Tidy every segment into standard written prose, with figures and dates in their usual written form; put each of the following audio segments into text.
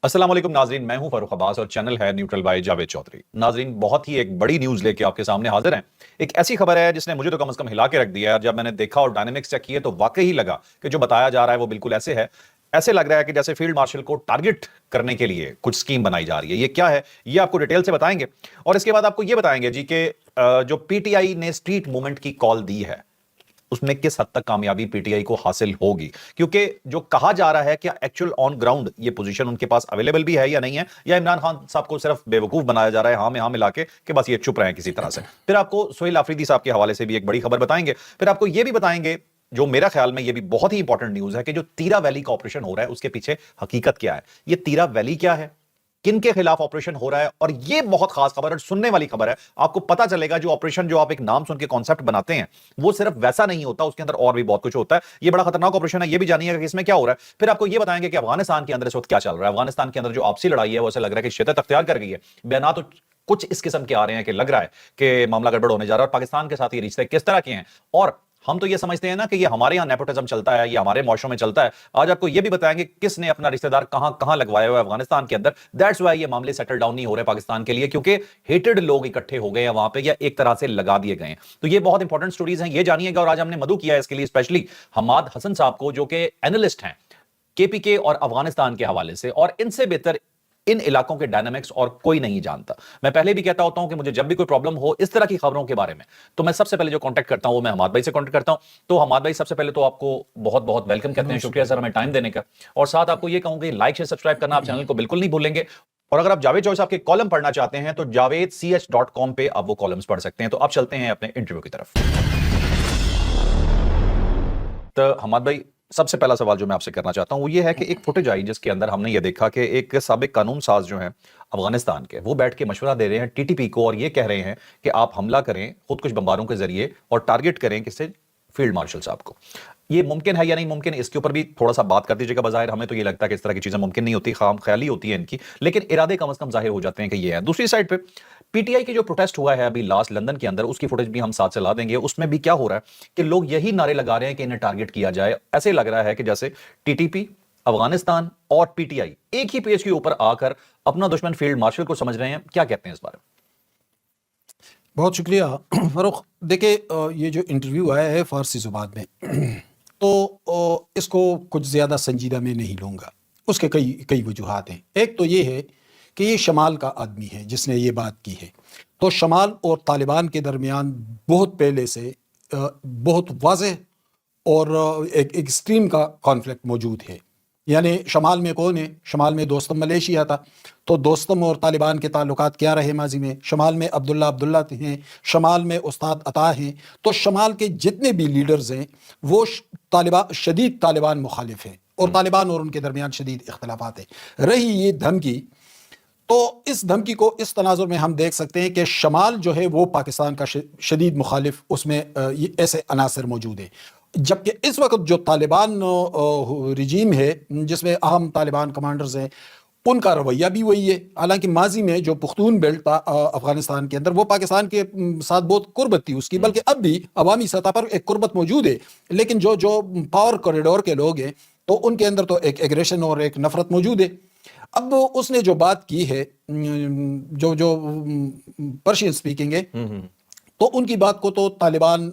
अस्सलाम वालेकुम नाजरीन, मैं हूं फारूक अब्बास और चैनल है न्यूट्रल बाय जावेद चौधरी। नाजरीन, बहुत ही एक बड़ी न्यूज लेके आपके सामने हाजिर हैं। एक ऐसी खबर है जिसने मुझे तो कम से कम हिला के रख दिया है। जब मैंने देखा और डायनेमिक्स चेक किए तो वाकई ही लगा कि जो बताया जा रहा है वो बिल्कुल ऐसे है। ऐसे लग रहा है कि जैसे फील्ड मार्शल को टारगेट करने के लिए कुछ स्कीम बनाई जा रही है। ये क्या है, ये आपको डिटेल से बताएंगे और इसके बाद आपको ये बताएंगे जी कि जो पीटीआई ने स्ट्रीट मूवमेंट की कॉल दी है उसमें किस हद तक कामयाबी पीटीआई को हासिल होगी, क्योंकि जो कहा जा रहा है क्या एक्चुअल ऑन ग्राउंड ये पोजीशन उनके पास अवेलेबल भी है या नहीं है, या इमरान खान साहब को सिर्फ बेवकूफ बनाया जा रहा है हाँ में हाँ मिला के कि बस ये चुप रहे हैं किसी तरह से। फिर आपको सोहेल आफरीदी साहब के हवाले से भी एक बड़ी खबर बताएंगे। फिर आपको ये भी बताएंगे जो मेरा ख्याल में ये भी बहुत ही इंपॉर्टेंट न्यूज है कि जो तीरा वैली का ऑपरेशन हो रहा है उसके पीछे हकीकत क्या है, ये तीरा वैली क्या है, किन के खिलाफ ऑपरेशन हो रहा है। और ये बहुत खास खबर और सुनने वाली खबर है। आपको पता चलेगा जो ऑपरेशन जो आप एक नाम सुन के कॉन्सेप्ट बनाते हैं वो सिर्फ वैसा नहीं होता, उसके अंदर और भी बहुत कुछ होता है। ये बड़ा खतरनाक ऑपरेशन है, ये भी जानिएगा कि इसमें क्या हो रहा है। फिर आपको ये बताएंगे कि अफगानिस्तान के अंदर इस वक्त क्या चल रहा है। अफगानिस्तान के अंदर जो आपसी लड़ाई है वो ऐसा लग रहा है कि शिद्दत अख्तियार कर गई है। बयान तो कुछ इस किस्म के आ रहे हैं कि लग रहा है कि मामला गड़बड़ होने जा रहा है और पाकिस्तान के साथ ये रिश्ते किस तरह के हैं। और हम तो ये समझते हैं ना कि ये हमारे यहाँ नेपोटिज्म चलता है, ये हमारे मौशों में चलता है। आज आपको ये भी बताएंगे किसने अपना रिश्तेदार कहां कहां लगवाया हुआ है अफगानिस्तान के अंदर। दैट्स व्हाई ये मामले सेटल डाउन नहीं हो रहे पाकिस्तान के लिए, क्योंकि हेटेड लोग इकट्ठे हो गए हैं वहां पे या एक तरह से लगा दिए गए हैं। तो ये बहुत इंपॉर्टेंट स्टोरीज हैं, ये जानिएगा। और आज हमने मदु किया है इसके लिए स्पेशली हमाद हसन साहब को, जो कि एनालिस्ट हैं केपीके और अफगानिस्तान के हवाले से, और इनसे बेहतर इन इलाकों के डायनामिक्स और कोई नहीं जानता। मैं पहले भी कहता होता हूं कि मुझे जब भी कोई प्रॉब्लम हो इस तरह की खबरों के बारे में तो मैं सबसे पहले जो कांटेक्ट करता हूं वो मैं हमाद भाई से कांटेक्ट करता हूं। तो हमाद भाई, सबसे पहले तो आपको बहुत बहुत वेलकम कहते हैं, शुक्रिया सर हमें टाइम देने का। और साथ आपको ये कहूंगी लाइक शेयर सब्सक्राइब करना आप चैनल को बिल्कुल नहीं भूलेंगे। और अगर आप जावेद चौधरी साहब के कॉलम पढ़ना चाहते हैं तो javed.ch.com पे आप वो कॉलम्स पढ़ सकते हैं। तो आप चलते हैं अपने इंटरव्यू की तरफ। तो हमाद भाई, सबसे पहला सवाल जो मैं आपसे करना चाहता हूं वो ये है कि एक फुटेज आई जिसके अंदर हमने ये देखा कि एक साबिक कानून साज जो है अफगानिस्तान के, वो बैठ के मशवरा दे रहे हैं टीटीपी को और ये कह रहे हैं कि आप हमला करें खुदकुश बमबारों के जरिए और टारगेट करें किससे, फील्ड मार्शल साहब को। ये मुमकिन है या नहीं मुमकिन, इसके ऊपर भी थोड़ा सा बात कर दीजिएगा। बजाहिर हमें तो ये लगता है कि इस तरह की चीजें मुमकिन नहीं होती, खाम ख्याली होती है इनकी, लेकिन इरादे कम से कम जाहिर हो जाते हैं कि ये है। दूसरी साइड पे पीटीआई की जो प्रोटेस्ट हुआ है अभी लास्ट लंदन के अंदर, उसकी फुटेज भी हम साथ चला देंगे। उसमें भी क्या हो रहा है कि लोग यही नारे लगा रहे हैं कि इन्हें टारगेट किया जाए। ऐसे लग रहा है कि जैसे टीटीपी, अफगानिस्तान और पीटीआई एक ही पेज के ऊपर आकर अपना दुश्मन फील्ड मार्शल को समझ रहे हैं। क्या कहते हैं इस बारे में? बहुत शुक्रिया फ़ारूक। देखिए, ये जो इंटरव्यू आया है फ़ारसी ज़ुबान में तो इसको कुछ ज़्यादा संजीदा में नहीं लूँगा। उसके कई कई वजूहात हैं। एक तो ये है कि ये शमाल का आदमी है जिसने ये बात की है। तो शमाल और तालिबान के दरमियान बहुत पहले से बहुत वाज़ेह और एक एक्सट्रीम का कॉन्फ्लिक्ट मौजूद है। यानी शमाल में कौन है? शमाल में दोस्तम मलेशिया था। तो दोस्तम और तालिबान के ताल्लुकात क्या रहे माजी में? शमाल में अब्दुल्ला हैं, शमाल में उस्ताद अता हैं। तो शमाल के जितने भी लीडर्स हैं वो शदीद तालिबान मुखालिफ हैं और तालिबान और उनके दरमियान शदीद इख्तलाफात हैं। रही ये धमकी, तो इस धमकी को इस तनाजुर में हम देख सकते हैं कि शमाल जो है वो पाकिस्तान का शदीद मुखालिफ, उसमें ये ऐसे अनासर मौजूद हैं। जबकि इस वक्त जो तालिबान रिजीम है जिसमें अहम तालिबान कमांडर्स हैं, उनका रवैया भी वही है। हालांकि माजी में जो पुख्तून बेल्ट था अफगानिस्तान के अंदर, वो पाकिस्तान के साथ बहुत कुर्बत थी उसकी, बल्कि अब भी अवामी सतह पर एक कुर्बत मौजूद है। लेकिन जो जो पावर कॉरिडोर के लोग हैं तो उनके अंदर तो एक एग्रेशन और एक नफरत मौजूद है। अब उसने जो बात की है, जो जो पर्शियन स्पीकिंग है, तो उनकी बात को तो तालिबान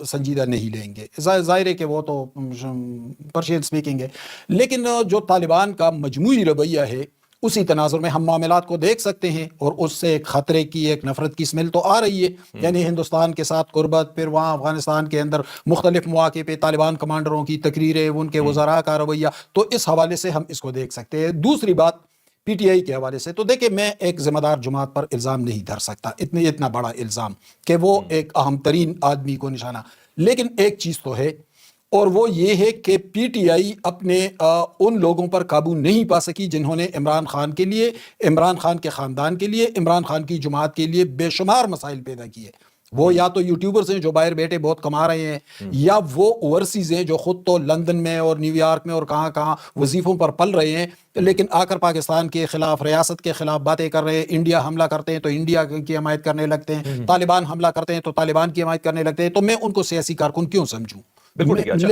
संजीदा नहीं लेंगे। जाहिर है कि वो तो पर्शियन स्पीकिंग है। लेकिन जो तालिबान का मजमूई रवैया है उसी तनाजुर में हम मामलात को देख सकते हैं और उससे एक ख़तरे की, एक नफ़रत की स्मेल तो आ रही है। यानी हिंदुस्तान के साथ कुर्बत, फिर वहाँ अफगानिस्तान के अंदर मुख्तलिफ मौके पे तालिबान कमांडरों की तकरीरें, उनके वज़रा का रवैया, तो इस हवाले से हम इसको देख सकते हैं। दूसरी बात पीटीआई के हवाले से, तो देखिए, मैं एक ज़िम्मेदार जमात पर इल्ज़ाम नहीं धर सकता, इतना बड़ा इल्ज़ाम कि वो एक अहम तरीन आदमी को निशाना। लेकिन एक चीज़ तो है और वो ये है कि पीटीआई अपने उन लोगों पर काबू नहीं पा सकी जिन्होंने इमरान खान के लिए, इमरान खान के ख़ानदान के लिए, इमरान खान की जमात के लिए बेशुमार मसाइल पैदा किए। वो या तो यूट्यूबर्स हैं जो बाहर बैठे बहुत कमा रहे हैं, या वो ओवरसीज हैं जो खुद तो लंदन में और न्यूयॉर्क में और कहाँ कहाँ वजीफ़ों पर पल रहे हैं, लेकिन आकर पाकिस्तान के खिलाफ, रियासत के खिलाफ बातें कर रहे हैं। इंडिया हमला करते हैं तो इंडिया की हमायत करने लगते हैं, तालिबान हमला करते हैं तो तालिबान की हमायत करने लगते हैं। तो मैं उनको सियासी कारकुन क्यों समझूं? بالکل ٹھیک ہے. اچھا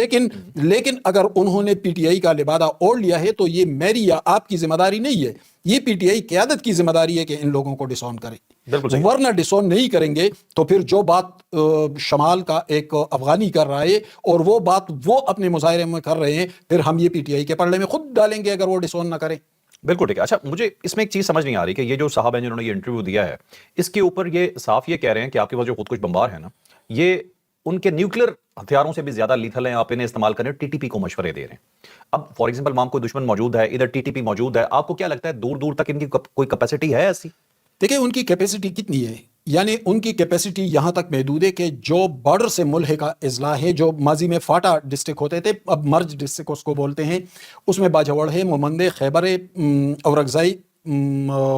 لیکن اگر انہوں نے پی ٹی آئی کا لبادہ اوڑھ لیا ہے تو یہ میری یا آپ کی ذمہ داری نہیں ہے, یہ پی ٹی آئی قیادت کی ذمہ داری ہے کہ ان لوگوں کو ڈسون کرے. بالکل صحیح. ورنہ ڈسون نہیں کریں گے تو پھر جو بات شمال کا ایک افغانی کر رہا ہے اور وہ بات وہ اپنے مظاہرے میں کر رہے ہیں, پھر ہم یہ پی ٹی آئی کے پلڑے میں خود ڈالیں گے اگر وہ ڈسون نہ کریں. بالکل ٹھیک ہے. اچھا مجھے اس میں ایک چیز سمجھ نہیں آ رہی کہ یہ جو صاحب ہیں جنہوں نے یہ انٹرویو دیا ہے, اس کے اوپر یہ صاف یہ کہہ رہے ہیں کہ آپ کے پاس جو خود کش بمبار ہے نا, یہ ان کے نیوکلیر ہتھیاروں سے بھی زیادہ لیتھل ہیں, آپ انہیں استعمال کریں, ٹی ٹی پی کو مشورے دے رہے ہیں. اب فار ایگزامپل وہاں کوئی دشمن موجود ہے, ادھر ٹی ٹی پی موجود ہے, آپ کو کیا لگتا ہے دور دور تک ان کی کوئی کیپیسٹی ہے ایسی؟ دیکھیں ان کی کیپیسٹی کتنی ہے, یعنی ان کی کیپیسٹی یہاں تک محدود ہے کہ جو بارڈر سے ملحقہ کا اضلاع ہے, جو ماضی میں فاٹا ڈسٹرکٹ ہوتے تھے اب مرج ڈسٹرکٹ اس کو بولتے ہیں, اس میں باجوڑ ہے, مومندے, خیبر, اورگزائی,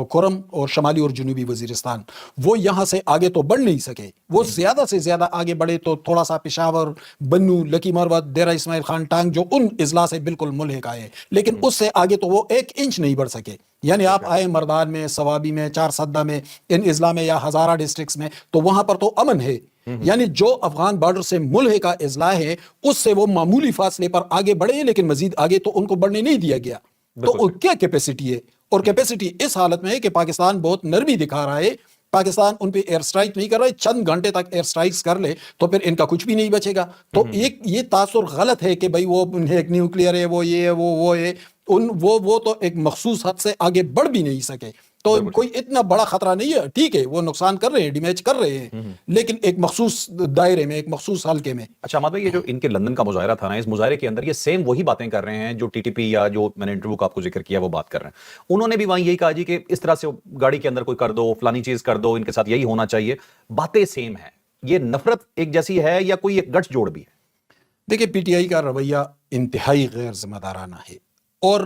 کورم اور شمالی اور جنوبی وزیرستان, وہ یہاں سے آگے تو بڑھ نہیں سکے. وہ زیادہ سے زیادہ آگے بڑھے تو تھوڑا سا پشاور, بنو, لکی مروت, ڈیرہ اسماعیل خان ٹانگ جو ان اضلاع سے بالکل ملحقہ ہے, لیکن اس سے آگے تو وہ 1 انچ نہیں بڑھ سکے. یعنی آپ آئے مردان میں, سوابی میں, چار سدہ میں, ان اضلاع میں یا ہزارہ ڈسٹرکٹس میں, تو وہاں پر تو امن ہے. یعنی جو افغان بارڈر سے ملحقہ کا اضلاع ہے اس سے وہ معمولی فاصلے پر آگے بڑھے, لیکن مزید آگے تو ان کو بڑھنے نہیں دیا گیا. تو کیا کیپیسٹی ہے, اور کیپیسٹی اس حالت میں ہے کہ پاکستان بہت نرمی دکھا رہا ہے. پاکستان ان پہ ایئر سٹرائک نہیں کر رہا ہے, چند گھنٹے تک ایئر سٹرائکس کر لے تو پھر ان کا کچھ بھی نہیں بچے گا. تو ایک یہ تاثر غلط ہے کہ بھئی وہ ایک نیوکلیئر ہے, وہ یہ ہے, وہ ہے, وہ تو ایک مخصوص حد سے آگے بڑھ بھی نہیں سکے. تو کوئی اتنا بڑا خطرہ نہیں ہے. ٹھیک ہے وہ نقصان کر رہے ہیں, ڈیمیج کر رہے ہیں, لیکن ایک مخصوص دائرے میں, ایک مخصوص حلقے میں. اچھا احمد بھائی, یہ جو ان کے لندن کا مظاہرہ تھا نا, اس مظاہرے کے اندر یہ سیم وہی باتیں کر رہے ہیں جو ٹی ٹی پی یا جو میں نے انٹرویو کا آپ کو ذکر کیا وہ بات کر رہے ہیں. انہوں نے بھی وہاں یہی کہا جی کہ اس طرح سے گاڑی کے اندر کوئی کر دو, فلانی چیز کر دو, ان کے ساتھ یہی ہونا چاہیے. باتیں سیم ہیں, یہ نفرت ایک جیسی ہے یا کوئی ایک گٹھ جوڑ بھی ہے؟ دیکھیں پی ٹی آئی کا رویہ انتہائی غیر ذمہ دارانہ ہے, اور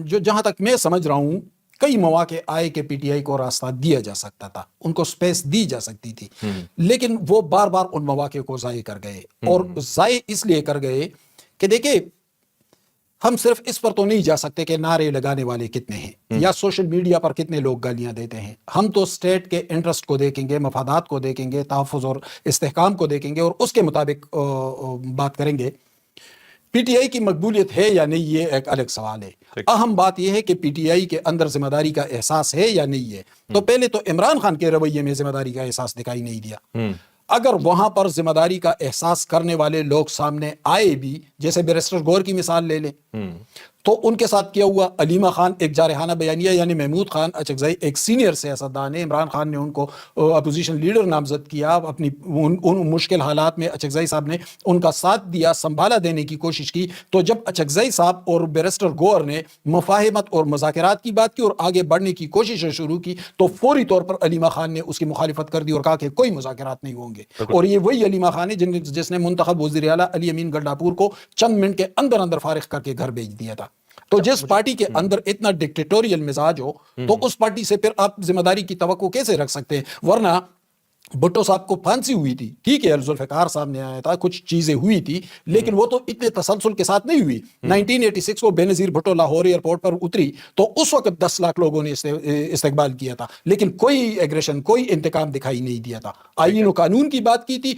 جو جہاں تک میں سمجھ رہا ہوں کئی مواقع آئے کہ پی ٹی آئی کو راستہ دیا جا سکتا تھا, ان کو سپیس دی جا سکتی تھی, لیکن وہ بار بار ان مواقع کو ضائع کر گئے. اور ضائع اس لیے کر گئے کہ دیکھیں ہم صرف اس پر تو نہیں جا سکتے کہ نعرے لگانے والے کتنے ہیں یا سوشل میڈیا پر کتنے لوگ گالیاں دیتے ہیں. ہم تو اسٹیٹ کے انٹرسٹ کو دیکھیں گے, مفادات کو دیکھیں گے, تحفظ اور استحکام کو دیکھیں گے, اور اس کے مطابق بات کریں گے. پی ٹی آئی کی مقبولیت ہے یا نہیں یہ ایک الگ سوال ہے. اہم بات یہ ہے کہ پی ٹی آئی کے اندر ذمہ داری کا احساس ہے یا نہیں ہے. تو پہلے تو عمران خان کے رویے میں ذمہ داری کا احساس دکھائی نہیں دیا. اگر وہاں پر ذمہ داری کا احساس کرنے والے لوگ سامنے آئے بھی, جیسے بیرسٹر گور کی مثال لے لیں, تو ان کے ساتھ کیا ہوا, علیمہ خان ایک جارحانہ بیانیہ, یعنی محمود خان اچکزئی ایک سینئر سیاستدان ہے, عمران خان نے ان کو اپوزیشن لیڈر نامزد کیا, اپنی ان مشکل حالات میں اچکزئی صاحب نے ان کا ساتھ دیا, سنبھالا دینے کی کوشش کی. تو جب اچکزئی صاحب اور بیرسٹر گور نے مفاہمت اور مذاکرات کی بات کی اور آگے بڑھنے کی کوششیں شروع کی, تو فوری طور پر علیمہ خان نے اس کی مخالفت کر دی اور کہا کہ کوئی مذاکرات نہیں ہوں گے. اور یہ وہی علیمہ خان ہے جس نے منتخب وزیر اعلیٰ علی امین گلڈاپور کو چند منٹ کے اندر اندر فارغ کر کے گھر بھیج دیا تھا. تو جس پارٹی کے اندر اتنا ڈکٹیٹوریل مزاج ہو تو اس پارٹی سے پھر آپ ذمہ داری کی توقع کیسے رکھ سکتے ہیں؟ ورنہ بھٹو صاحب کو پھانسی ہوئی تھی, ٹھیک ہے ذوالفقار صاحب نے آیا تھا, کچھ چیزیں ہوئی تھی, لیکن وہ تو اتنے تسلسل کے ساتھ نہیں ہوئی. 1986 کو بے نظیر بھٹو لاہور ایئرپورٹ پر اتری تو اس وقت 10 لاکھ لوگوں نے استقبال کیا تھا, لیکن کوئی ایگریشن, کوئی انتقام دکھائی نہیں دیا تھا. آئین و قانون کی بات کی تھی